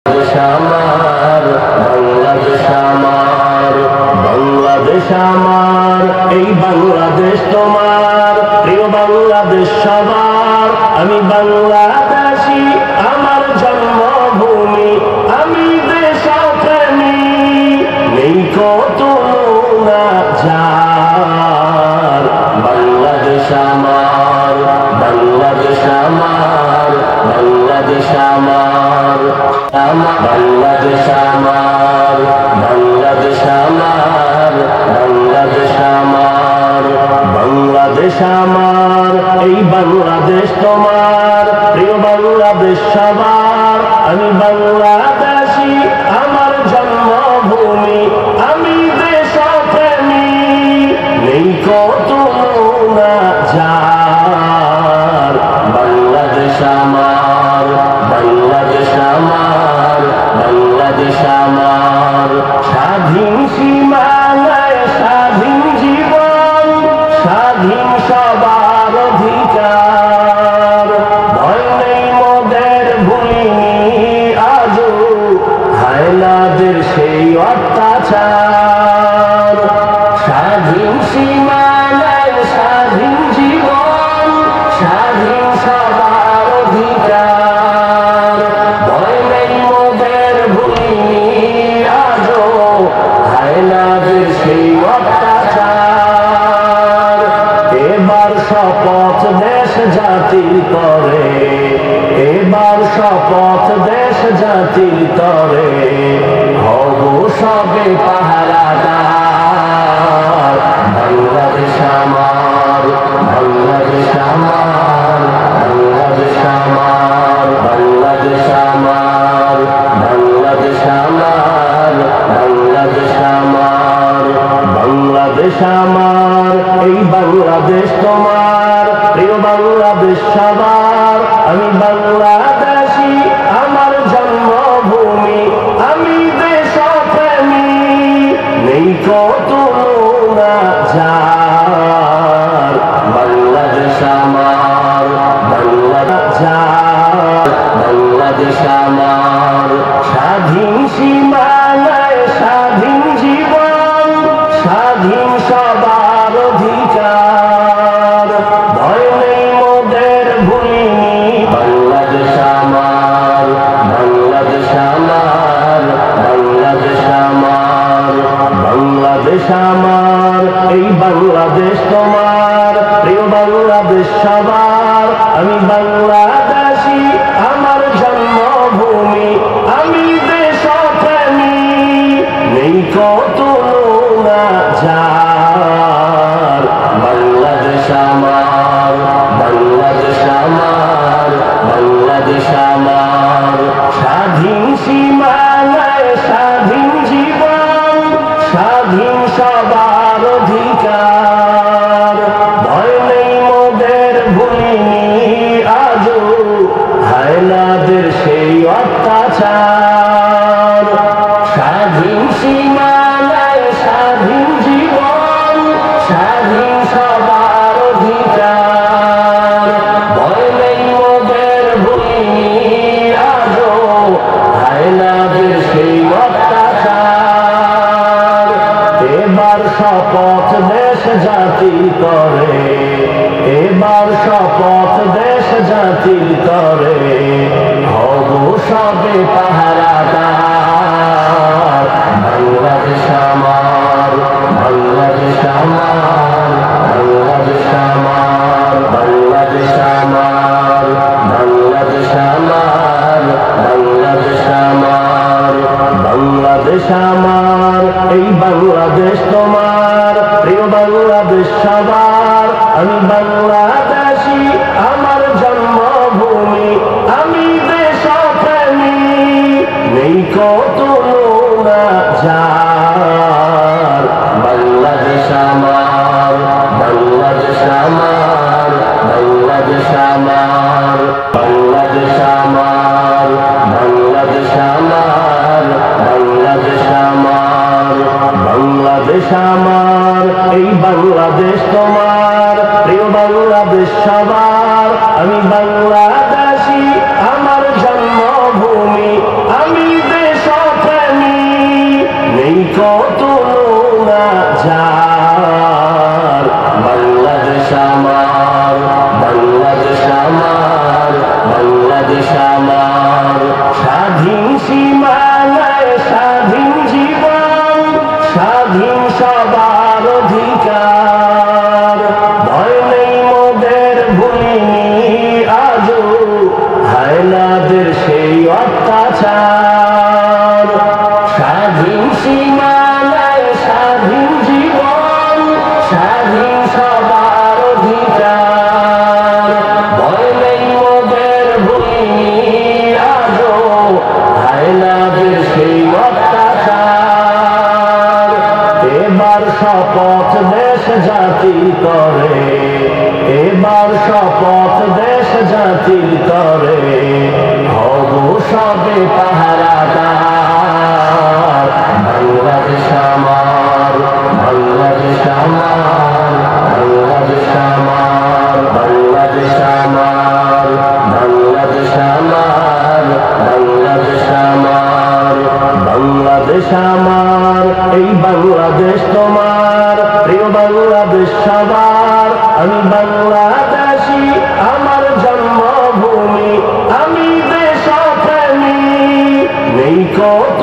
আমার বাংলাদেশ আমার, বাংলাদেশ আমার, এই বাংলাদেশ তোমার, প্রিয় বাংলাদেশ সবার। আমি বাংলাদেশী, আমার জন্মভূমি, আমি দেশপ্রেমী, নেই কত তুলনা যার। বাংলাদেশ আমার, বাংলাদেশ আমার, বাংলাদেশ আমার, বাংলাদেশ আমার, বাংলাদেশ আমার, বাংলাদেশ আমার, বাংলাদেশ আমার, এই বাংলাদেশ তোমার, প্রিয় বাংলাদেশ সবার। আমি বাংলাদেশী, আমার জন্মভূমি, আমি দেশপ্রেমী, নেই কত তুলনা যার। বাংলাদেশ আমার, বাংলাদেশ আমার, বাংলাদেশ আমার, স্বাধীন সীমানায় স্বাধীন জীবন, স্বাধীন সবার অধিকার। ভয় নেই মোদের ভুলিনি আজও হায়নাদের সেই অত্যাচার। স্বাধীন সীমানায় স্বাধীন জীবন, স্বাধীন সবার অধিকার। ভয় নেই মোদের ভুলিনি আজও হায়নাদের সেই অত্যাচার। এবার শপথ দেশ জাতির তরে, এবার শপথ দেশ জাতির তরে, হব সবে পাহারাদার। বাংলাদেশ আমার, বাংলাদেশ আমার, বাংলাদেশ আমার, বাংলাদেশ আমার, বাংলাদেশ আমার, বাংলাদেশ আমার, বাংলাদেশ আমার, এই বাংলাদেশ তোমার, প্রিয় বাংলাদেশ সবার। আমি বাংলাদেশী, আমার জন্মভূমি, আমি দেশপ্রেমী, নেই কত তুলনা যার। বাংলাদেশ আমার, বাংলাদেশ যার, বাংলাদেশ আমার, স্বাধীন সীমানায় স্বাধীন জীবন, স্বাধীন সবার অধিকার। ভয় নেই মোদের ভুলিনি বাংলাদেশ আমার, বাংলাদেশ আমার, বাংলাদেশ আমার, বাংলাদেশ আমার, এই বাংলাদেশ তোমার, প্রিয় বাংলাদেশ সবার। আমি বাংলাদেশী, আমার জন্মভূমি, আমি দেশপ্রেমী, নেই কত তুলনা যার। বাংলাদেশ আমার, বাংলাদেশ আমার, বাংলাদেশ আমার, স্বাধীন সীমানায় স্বাধীন জীবন, স্বাধীন সবার অধিকার। ভয় নেই মোদের ভুলিনি আজও হায়নাদের সেই অত্যাচার। স্বাধীন সীমানায় স্বাধীন জীবন, স্বাধীন সবার অধিকার। ভয় নেই মোদের ভুলিনি আজও হায়নাদের সেই অত্যাচার। এবার শপথ দেশ জাতির তরে, এবার শপথ দেশ জাতির তরে, হব সবে পাহারাদার। বাংলাদেশ আমার, বাংলাদেশ আমার, বাংলাদেশ আমার, বাংলাদেশ আমার, বাংলাদেশ আমার, বাংলাদেশ আমার, বাংলাদেশ আমার, এই বাংলাদেশ তোমার, প্রিয় বাংলাদেশ সবার। আমি বাংলাদেশী, আমার জন্মভূমি, আমি দেশপ্রেমী, নেই কত তুলনা যার। বাংলাদেশ আমার, বাংলাদেশ আমার, বাংলাদেশ আমার, বাংলাদেশ আমার, বাংলাদেশ আমার, বাংলাদেশ আমার, বাংলাদেশ আমার, এই বাংলাদেশ তোমার, প্রিয় বাংলাদেশ সবার। আমি বাংলাদেশী, আমার জন্মভূমি, আমি হাসিনাদের সেই অত্যাচার এবার শপথ দেশ জাতি করে, এবার শপথ দেশ জাতি করে, হব সবে পাহারাদার। বাংলাদেশ আমার, বাংলাদেশ আমার, বাংলাদেশ আমার, বাংলাদেশ আমার, বাংলাদেশ আমার, বাংলাদেশ আমার, বাংলাদেশ আমার, এই বাংলাদেশ তোমার, প্রিয় বাংলাদেশ সবার। আমি বাংলাদেশী, আমার জন্মভূমি, আমি দেশপ্রেমী, নেই কত